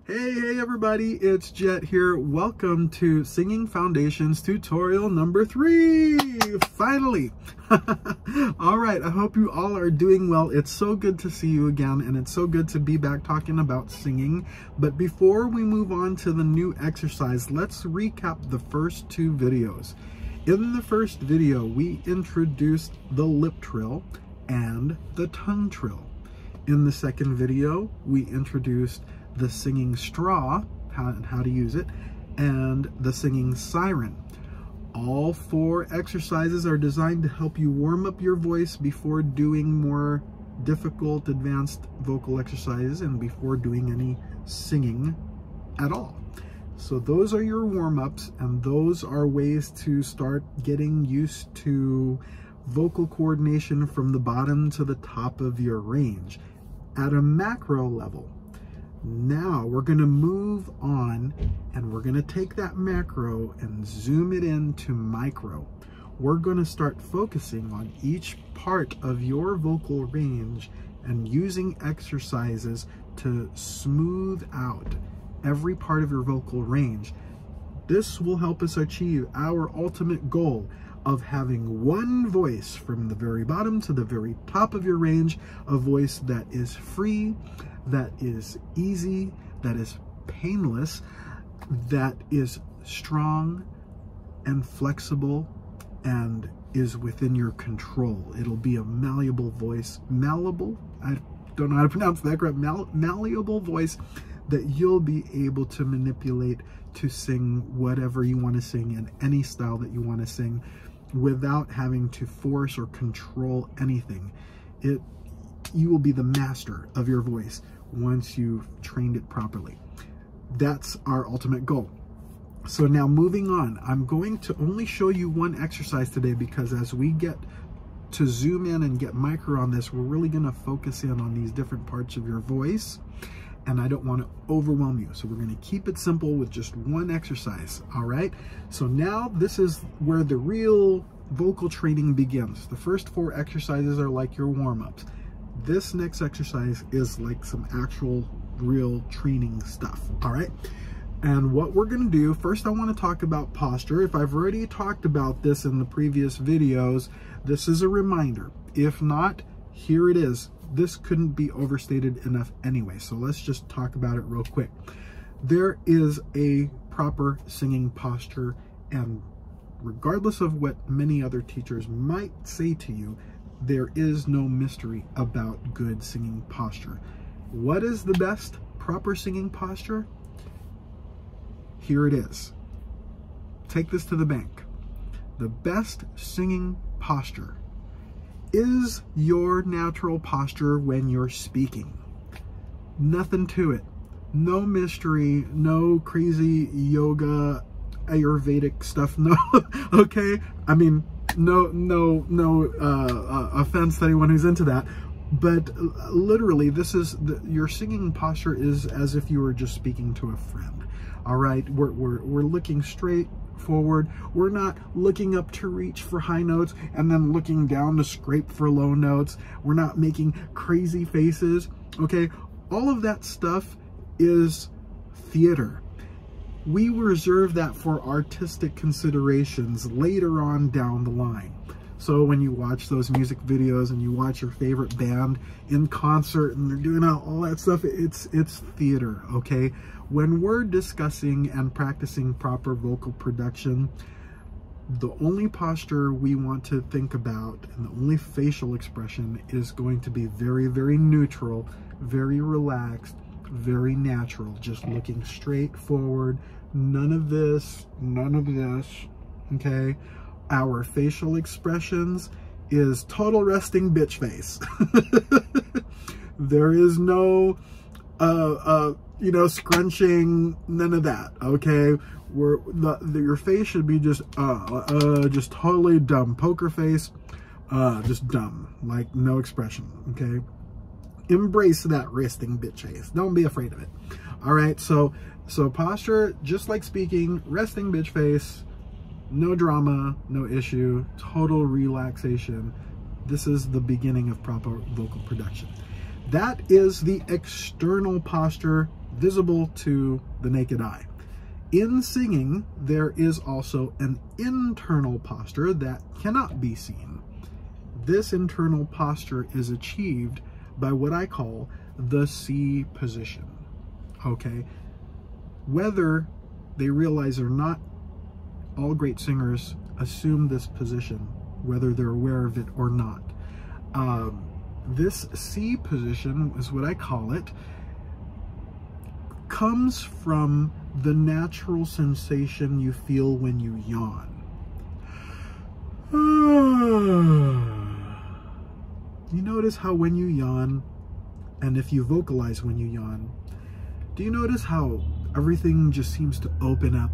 Hey everybody, it's Jet here. Welcome to Singing Foundations tutorial number 3. Finally. All right, I hope you all are doing well. It's so good to see you again, and it's so good to be back talking about singing. But before we move on to the new exercise, let's recap the first 2 videos. In the first video, we introduced the lip trill and the tongue trill. In the second video, we introduced the singing straw, how to use it, and the singing siren. All 4 exercises are designed to help you warm up your voice before doing more difficult advanced vocal exercises and before doing any singing at all. So those are your warm-ups, and those are ways to start getting used to vocal coordination from the bottom to the top of your range at a macro level. Now we're going to move on, and we're going to take that macro and zoom it into micro. We're going to start focusing on each part of your vocal range and using exercises to smooth out every part of your vocal range. This will help us achieve our ultimate goal of having one voice from the very bottom to the very top of your range, a voice that is free, that is easy, that is painless, that is strong and flexible and is within your control. It'll be a malleable voice, malleable, I don't know how to pronounce that correct, malleable voice that you'll be able to manipulate to sing whatever you want to sing in any style that you want to sing without having to force or control anything. You will be the master of your voice once you've trained it properly. That's our ultimate goal. So now moving on, I'm going to only show you one exercise today because as we get to zoom in and get micro on this, we're really going to focus in on these different parts of your voice, and I don't want to overwhelm you. So we're going to keep it simple with just one exercise, all right? So now this is where the real vocal training begins. The first 4 exercises are like your warm-ups. This next exercise is like some actual real training stuff, all right? And what we're going to do, first I want to talk about posture. If I've already talked about this in the previous videos, this is a reminder. If not, here it is. This couldn't be overstated enough anyway, so let's just talk about it real quick. There is a proper singing posture, and regardless of what many other teachers might say to you, there is no mystery about good singing posture. What is the best proper singing posture? Here it is. Take this to the bank. The best singing posture is your natural posture when you're speaking. Nothing to it. No mystery, no crazy yoga, Ayurvedic stuff. No, okay? I mean, no offense to anyone who's into that, but literally this is your singing posture is as if you were just speaking to a friend. All right, we're looking straight forward. We're not looking up to reach for high notes and then looking down to scrape for low notes. We're not making crazy faces, okay? All of that stuff is theater. We reserve that for artistic considerations later on down the line. So when you watch those music videos and you watch your favorite band in concert and they're doing all that stuff, it's theater, okay? When we're discussing and practicing proper vocal production, the only posture we want to think about and the only facial expression is going to be very, very neutral, very relaxed, very natural, just looking straight forward. None of this, okay? Our facial expressions is total resting bitch face. There is no, scrunching, none of that, okay? Your face should be just totally dumb, poker face, just dumb, like no expression, okay? Embrace that resting bitch face. Don't be afraid of it. All right, so posture, just like speaking, resting bitch face, no drama, no issue, total relaxation. This is the beginning of proper vocal production. That is the external posture visible to the naked eye. In singing, there is also an internal posture that cannot be seen. This internal posture is achieved by what I call the C position, okay? Whether they realize or not, all great singers assume this position, whether they're aware of it or not. This C position is what I call it, comes from the natural sensation you feel when you yawn. You notice how when you yawn, and if you vocalize when you yawn, do you notice how everything just seems to open up?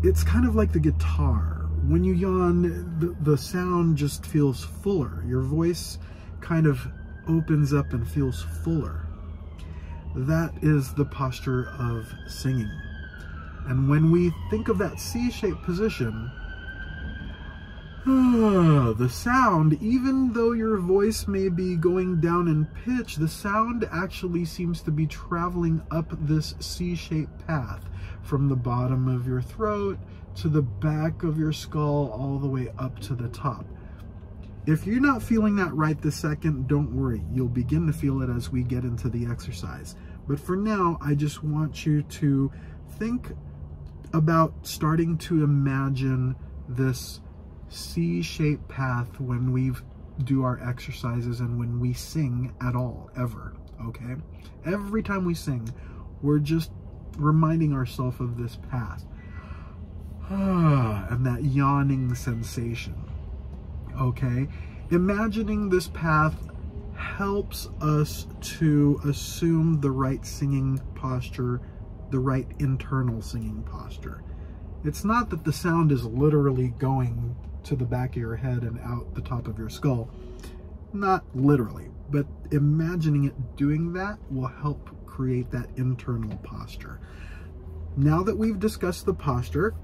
It's kind of like the guitar. When you yawn, the sound just feels fuller. Your voice kind of opens up and feels fuller. That is the posture of singing. And when we think of that C-shaped position, the sound, even though your voice may be going down in pitch, the sound actually seems to be traveling up this C-shaped path from the bottom of your throat to the back of your skull all the way up to the top. If you're not feeling that right this second, don't worry. You'll begin to feel it as we get into the exercise. But for now, I just want you to think about starting to imagine this C-shaped path when we do our exercises and when we sing at all, ever, okay? Every time we sing, we're just reminding ourselves of this path. And that yawning sensation, okay? Imagining this path helps us to assume the right singing posture, the right internal singing posture. It's not that the sound is literally going to the back of your head and out the top of your skull. Not literally, but imagining it doing that will help create that internal posture. Now that we've discussed the posture,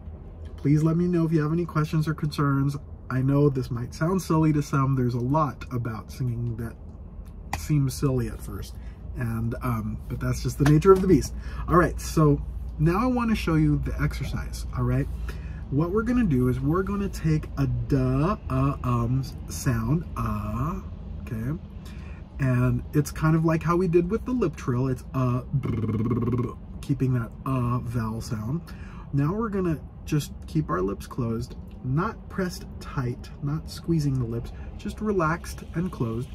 please let me know if you have any questions or concerns. I know this might sound silly to some. There's a lot about singing that seems silly at first, and but that's just the nature of the beast. All right, so now I want to show you the exercise. All right, what we're going to do is we're going to take a duh, sound, okay, and it's kind of like how we did with the lip trill. It's keeping that vowel sound. Now we're going to just keep our lips closed, not pressed tight, not squeezing the lips, just relaxed and closed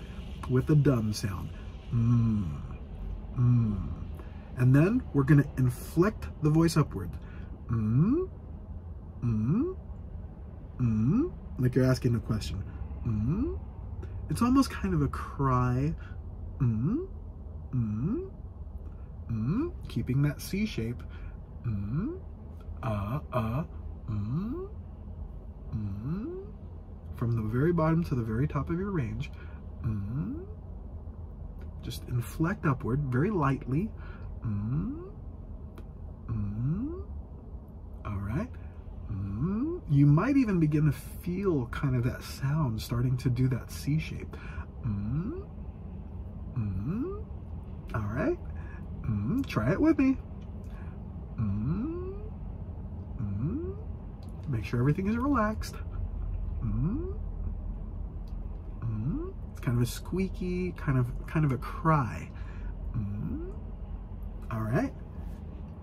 with a dumb sound. And then we're going to inflect the voice upward. Like you're asking a question. It's almost kind of a cry. Keeping that C shape. From the very bottom to the very top of your range. Just inflect upward very lightly. All right. You might even begin to feel kind of that sound starting to do that C shape. All right. Try it with me. Make sure everything is relaxed. It's kind of a squeaky, kind of a cry. All right.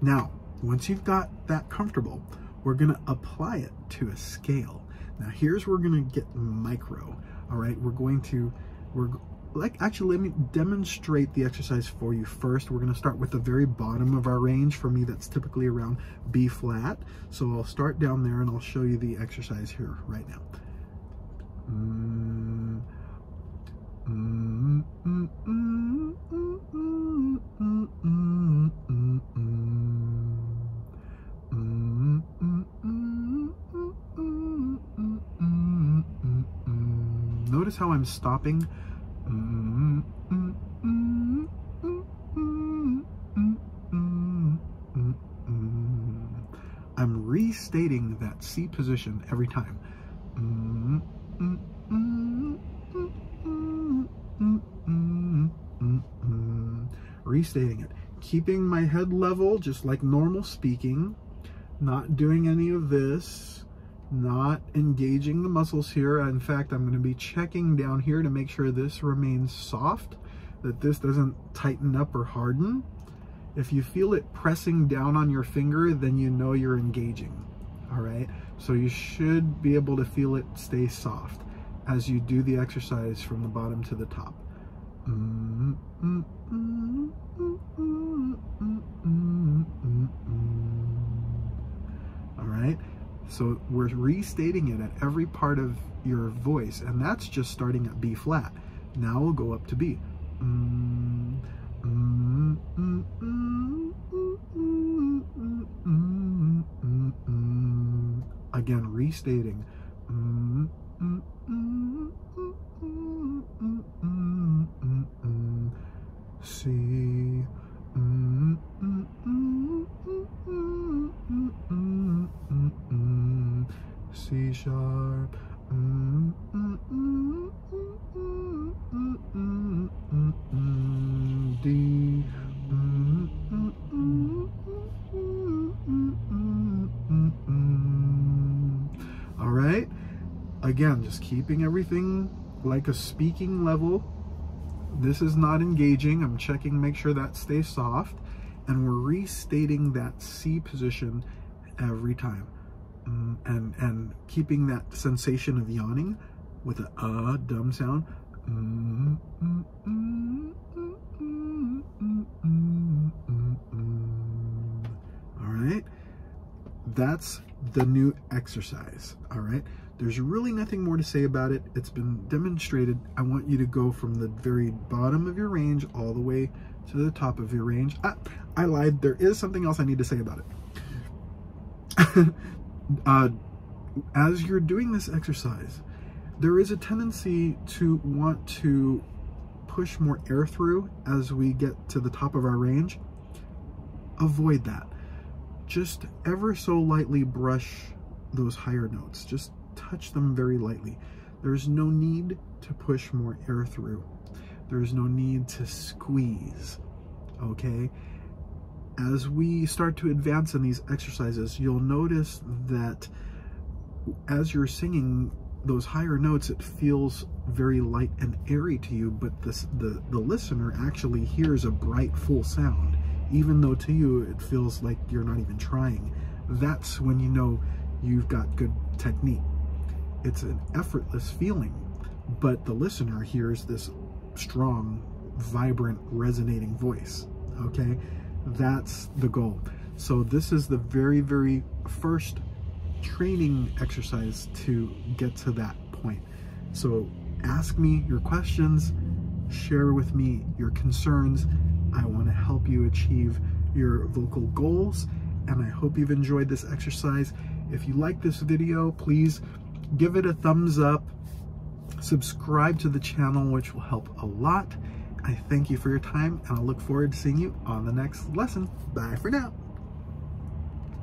Now, once you've got that comfortable, we're gonna apply it to a scale. Now, here's where we're gonna get micro. All right. Actually, let me demonstrate the exercise for you first. We're gonna start with the very bottom of our range. For me, that's typically around B flat. So I'll start down there and I'll show you the exercise here right now. Notice how I'm stopping. I'm restating that C position every time. restating it, keeping my head level, just like normal speaking, not doing any of this, not engaging the muscles here. In fact, I'm going to be checking down here to make sure this remains soft, that this doesn't tighten up or harden. If you feel it pressing down on your finger, then you know you're engaging. All right, so you should be able to feel it stay soft as you do the exercise from the bottom to the top. All right, so we're restating it at every part of your voice, and that's just starting at B flat. Now we'll go up to B. Again, restating. C. C sharp. D. All right, again, just keeping everything like a speaking level. This is not engaging. I'm checking, make sure that stays soft, and we're restating that C position every time, and keeping that sensation of yawning with a dumb sound. All right, that's the new exercise. All right, there's really nothing more to say about it. It's been demonstrated. I want you to go from the very bottom of your range all the way to the top of your range. I lied. There is something else I need to say about it. As you're doing this exercise, there is a tendency to want to push more air through as we get to the top of our range. Avoid that. Just ever so lightly brush those higher notes. Just touch them very lightly. There's no need to push more air through. There's no need to squeeze, okay? As we start to advance in these exercises, you'll notice that as you're singing those higher notes, it feels very light and airy to you, but the listener actually hears a bright, full sound, even though to you it feels like you're not even trying. That's when you know you've got good technique. It's an effortless feeling, but the listener hears this strong, vibrant, resonating voice, okay? That's the goal. So this is the very, very first training exercise to get to that point. So ask me your questions, share with me your concerns. I want to help you achieve your vocal goals, and I hope you've enjoyed this exercise. If you like this video, please give it a thumbs up, subscribe to the channel, which will help a lot. I thank you for your time, and I look forward to seeing you on the next lesson. Bye for now.